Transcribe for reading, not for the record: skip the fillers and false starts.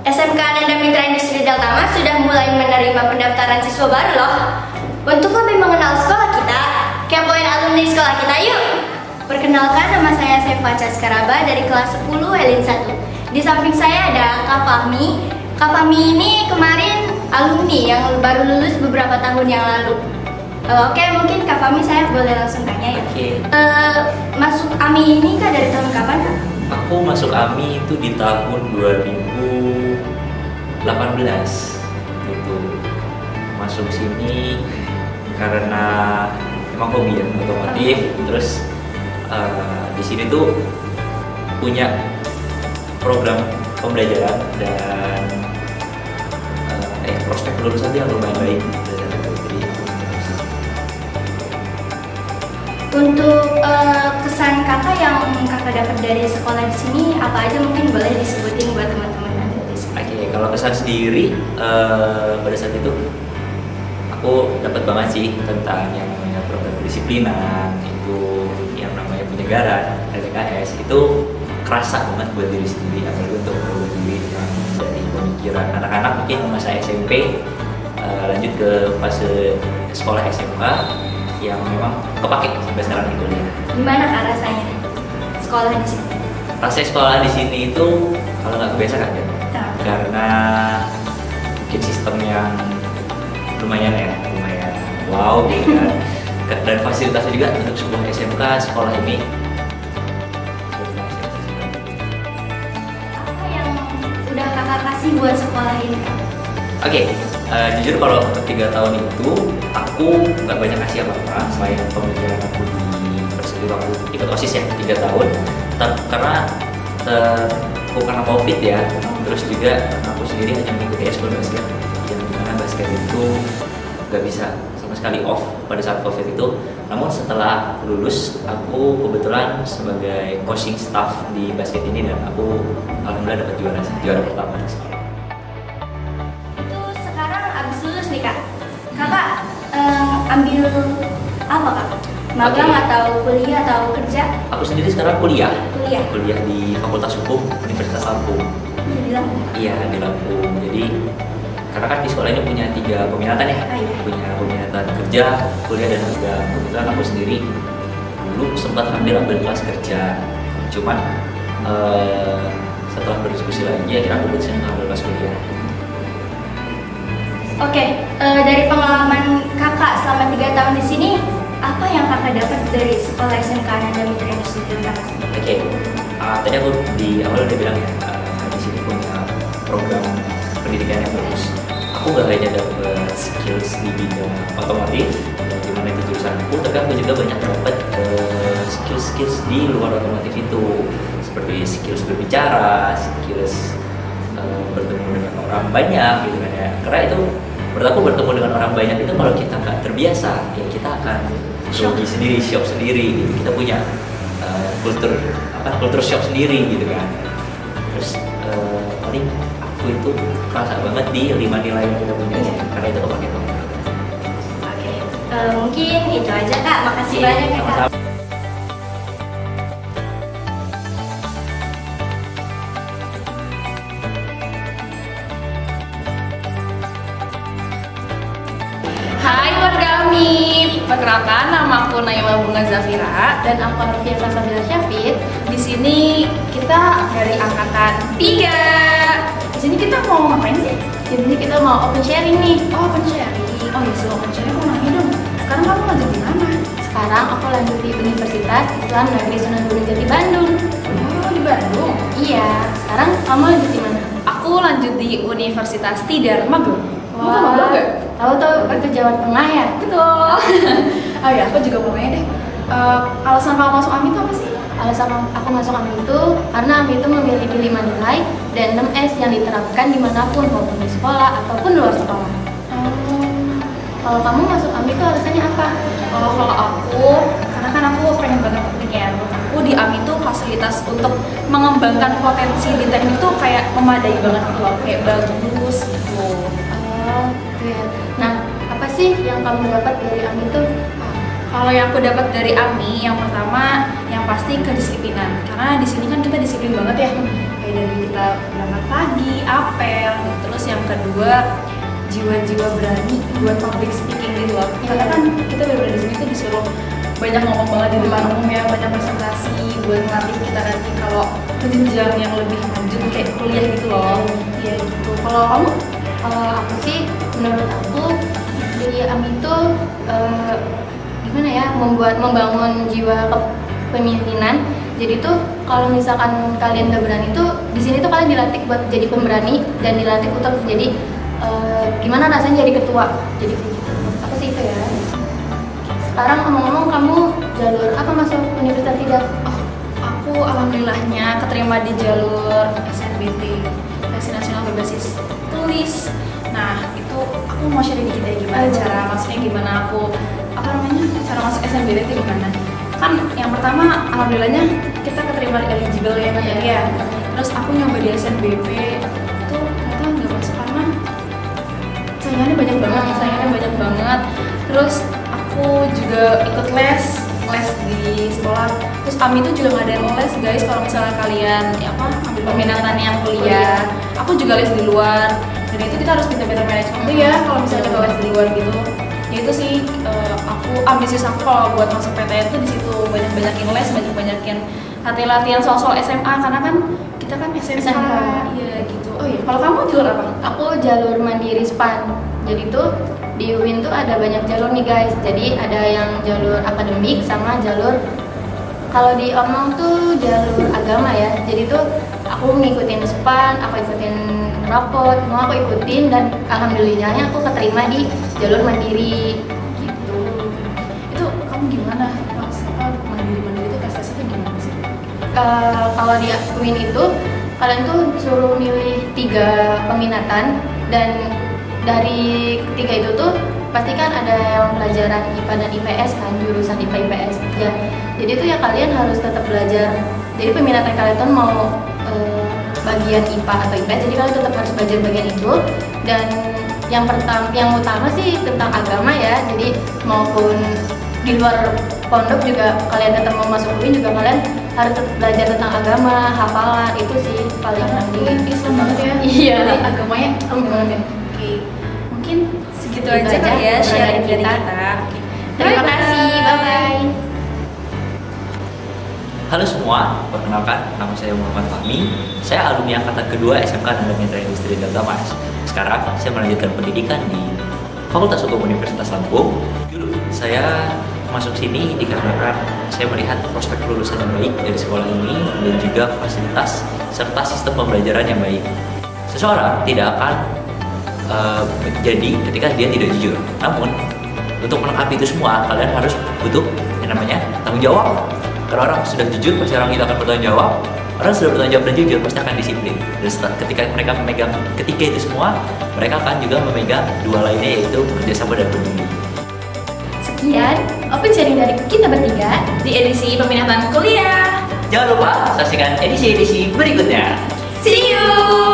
SMK Ananda Mitra Industri Deltama sudah mulai menerima pendaftaran siswa baru loh. Untuk lebih mengenal sekolah kita, kepoin alumni sekolah kita yuk! Perkenalkan, nama saya Sefa Caskaraba dari kelas 10 Helin 1. Di samping saya ada Kak Fahmi. Kak Fahmi ini kemarin alumni yang baru lulus beberapa tahun yang lalu. Oke, mungkin Kak Fahmi saya boleh langsung tanya ya? Oke. Masuk AMI ini Kak dari tahun kapan Kak? Aku masuk AMI itu di tahun 2018 gitu. Masuk sini karena emang hobi ya, otomotif. Terus di sini tuh punya program pembelajaran dan prospek kelulusan yang lumayan baik. Untuk kesan kakak yang kakak dapat dari sekolah di sini apa aja, mungkin boleh disebutin buat teman-teman nanti di sini. Oke, kalau kesan sendiri pada saat itu aku dapat banget sih tentang yang namanya program kedisiplinan, itu yang namanya penyegaran, LTKS itu kerasa banget buat diri sendiri, apalagi untuk merubah diri dari pemikiran anak-anak mungkin masa SMP lanjut ke fase sekolah SMK yang memang kepake sampai sekarang itu ya. Gimana Kak rasanya sekolah di sini? Rasanya sekolah di sini itu kalau nggak kebiasa kan ya? Karena mungkin sistem yang lumayan wow gitu kan. Dan fasilitasnya juga untuk sebuah SMK sekolah ini. Apa yang udah kakak kasih buat sekolah ini Kak? Oke, jujur kalau untuk 3 tahun itu aku nggak banyak kasih apa-apa selain pembelajaran aku di persekutu, aku ikut OSIS ya 3 tahun. Karena karena COVID ya, terus juga aku sendiri hanya mengikuti ekskul basket yang dimana basket itu nggak bisa sama sekali off pada saat COVID itu. Namun setelah lulus, aku kebetulan sebagai coaching staff di basket ini dan aku alhamdulillah dapat juara pertama. Kak, kakak ambil apa Kak? Magang atau kuliah atau kerja? Aku sendiri sekarang kuliah di Fakultas Hukum Universitas Lampung. Di Lampung? Iya, di Lampung. Jadi karena kan di sekolah ini punya 3 peminatan ya, punya peminatan kerja, kuliah, dan magang. Kebetulan aku sendiri dulu sempat ambil kelas kerja, cuman setelah berdiskusi lagi akhirnya aku putusin ambil kelas kuliah. Oke, dari pengalaman kakak selama 3 tahun di sini, apa yang kakak dapat dari sekolah SMK Ananda Mitra Industri Deltama? Oke, tadi aku di awal udah bilang ya, di sini punya program pendidikan yang bagus. Aku gak hanya dapat skills di bidang otomotif, dimana itu jurusan aku, tapi aku juga banyak dapat skills di luar otomotif itu, seperti skills berbicara, skills bertemu dengan orang banyak gitu kan ya. Karena itu menurut aku bertemu dengan orang banyak itu kalau kita nggak terbiasa ya kita akan grogi sendiri, shock sendiri gitu. Kita punya kultur shock sendiri gitu kan. Terus paling aku itu kerasa banget di 5 nilai yang kita punya karena itu kepake banget. Oke, mungkin itu aja Kak. Makasih banyak ya Kak. Hai warga AMI, perkenalkan nama aku Naila Bunga Zafira dan aku Arifia Sabila Syafid. Di sini kita dari angkatan 3. Di sini kita mau ngapain sih? Di sini kita mau open sharing nih. Oh, open sharing. Oh ya, sebelum open sharing aku nanya dong. Sekarang kamu lanjut di mana? Sekarang aku lanjut di Universitas Islam Negeri Sunan Gunung Jati Bandung. Oh, di Bandung? Iya. Sekarang kamu lanjut di mana? Aku lanjut di Universitas Tidar Magelang. Wah, tahu itu Jawa Tengah ya? Betul. Oh ya, aku juga mau nanya deh. Alasan kamu masuk AMI itu apa sih? Alasan aku masuk AMI itu karena AMI itu memiliki 5 nilai dan 6S yang diterapkan dimanapun, maupun di sekolah ataupun luar sekolah. Kalau kamu masuk AMI itu alasannya apa? Kalau aku, karena kan aku pengen banget tekniknya. Aku di AMI itu fasilitas untuk mengembangkan potensi di teknik tuh kayak memadai banget gitu loh, kayak bagus gitu. Nah, apa sih yang kamu dapat dari AMI itu? Kalau yang aku dapat dari AMI, yang pertama, yang pasti kedisiplinan. Karena di sini kan kita disiplin banget ya. Kayak dari kita berangkat pagi, apel, gue jiwa-jiwa berani buat public speaking gitu loh. Karena kan kita benar-benar di sini tuh disuruh banyak ngomong banget di depan umum ya, banyak presentasi buat ngelatih kita nanti kalau ke jenjang yang lebih lanjut kayak kuliah gitu loh. Iya gitu. Kalau kamu? Aku sih, menurut aku jadi AMI itu gimana ya, membangun jiwa kepemimpinan. Jadi tuh kalau misalkan kalian gak berani tuh di sini tuh kalian dilatih buat jadi pemberani dan dilatih untuk jadi gimana rasanya jadi ketua. Jadi gitu. Aku sih itu ya. Sekarang ngomong-ngomong, kamu jalur apa masuk Universitas Tidak? Aku alhamdulillahnya keterima di jalur SNBT, Seleksi Nasional Berbasis Tulis. Nah itu aku mau share dikit ya gimana cara, maksudnya gimana aku cara masuk SNBT itu gimana? Kan yang pertama alhamdulillahnya kita keterima eligible ya kan ya. Terus aku nyoba di SNBP itu ternyata nggak masuk karena saingannya banyak banget. Terus aku juga ikut les di sekolah. Terus kami itu juga ngadain les guys, kalau misalnya kalian ambil peminatan yang kuliah. Aku juga les di luar, dan itu kita harus pintar-pintar manajemen tuh ya kalau misalnya kita les di luar gitu. Ya itu sih aku ambisius aku kalau buat masuk PTN tuh di situ, banyak-banyakin les, banyak-banyakin latihan soal SMA karena kan kita kan SMA. Iya gitu. Oh iya, kalau kamu jalur apa? Aku jalur mandiri SPAN. Jadi tuh di UIN tuh ada banyak jalur nih guys. Jadi ada yang jalur akademik sama jalur, kalau di omong tuh jalur agama ya. Jadi tuh aku ngikutin SPAN, aku ikutin rapot, semua aku ikutin, dan alhamdulillahnya aku keterima di jalur mandiri gitu. Itu kamu gimana? Maksudnya mandiri itu tes itu gimana sih? Kalau di UIN itu kalian tuh suruh milih 3 peminatan, dan dari 3 itu tuh pasti kan ada yang pelajaran IPA dan IPS kan, jurusan IPA IPS ya. Jadi tuh ya kalian harus tetap belajar. Jadi peminatan kalian tuh mau bagian IPA atau IPS, jadi kalian tetap harus belajar bagian itu. Dan yang utama sih tentang agama ya. Jadi maupun di luar pondok juga kalian tetap mau masuk UIN juga kalian harus tetap belajar tentang agama, hafalan, itu sih paling penting. Islam banget ya. Iya. Jadi agamanya banget ya. Oke. Mungkin segitu aja kali ya sharing dari kita. Oke. Terima kasih. Bye. Halo semua, perkenalkan nama saya Muhammad Fahmi. Saya alumni angkatan kedua SMK Nanda Mitra Industri Delta Mas. Sekarang saya melanjutkan pendidikan di Fakultas Hukum Universitas Lampung. Dulu saya masuk sini dikarenakan saya melihat prospek lulusan yang baik dari sekolah ini dan juga fasilitas serta sistem pembelajaran yang baik. Seseorang tidak akan jadi ketika dia tidak jujur. Namun untuk melengkapi itu semua kalian harus butuh yang namanya tanggung jawab. Kalau orang sudah jujur, pasti orang itu akan bertanggung jawab. Orang sudah bertanggung jawab dan jujur, pasti akan disiplin. Dan ketika mereka memegang ketiga itu semua, mereka akan juga memegang 2 lainnya, yaitu kerjasama dan peduli. Sekian open sharing dari kita bertiga Di edisi peminatan kuliah. Jangan lupa saksikan edisi-edisi berikutnya. See you.